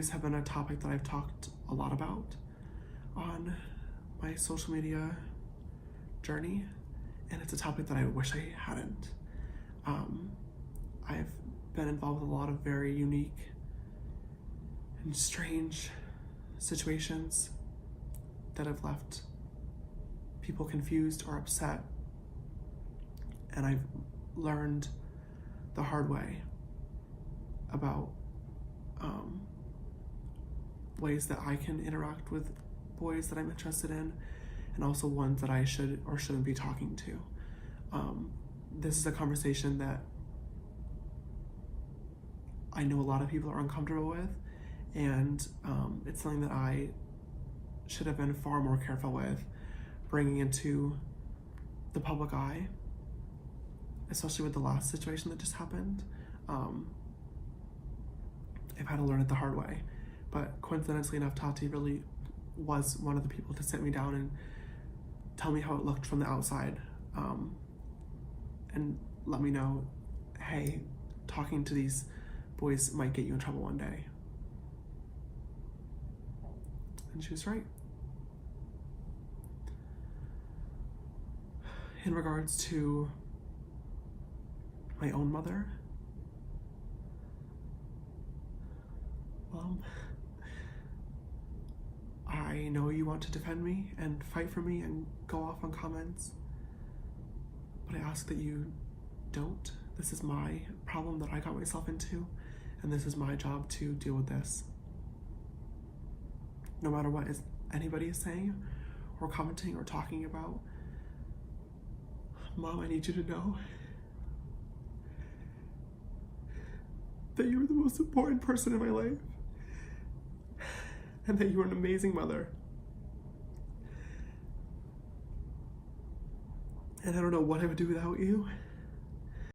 boys have been a topic that I've talked a lot about on my social media journey, and it's a topic that I wish I hadn't. I've been involved with a lot of very unique and strange situations that have left people confused or upset, and I've learned the hard way about ways that I can interact with boys that I'm interested in, and also ones that I should or shouldn't be talking to. This is a conversation that I know a lot of people are uncomfortable with, and it's something that I should have been far more careful with bringing into the public eye, especially with the last situation that just happened. I've had to learn it the hard way, but coincidentally enough, Tati really was one of the people to sit me down and tell me how it looked from the outside, and let me know, hey, talking to these boys might get you in trouble one day. And she was right. In regards to my own mother, well, I know you want to defend me and fight for me and go off on comments, but I ask that you don't. This is my problem that I got myself into, and this is my job to deal with this. No matter what anybody is saying or commenting or talking about, Mom, I need you to know that you're the most important person in my life, and that you're an amazing mother. And I don't know what I would do without you.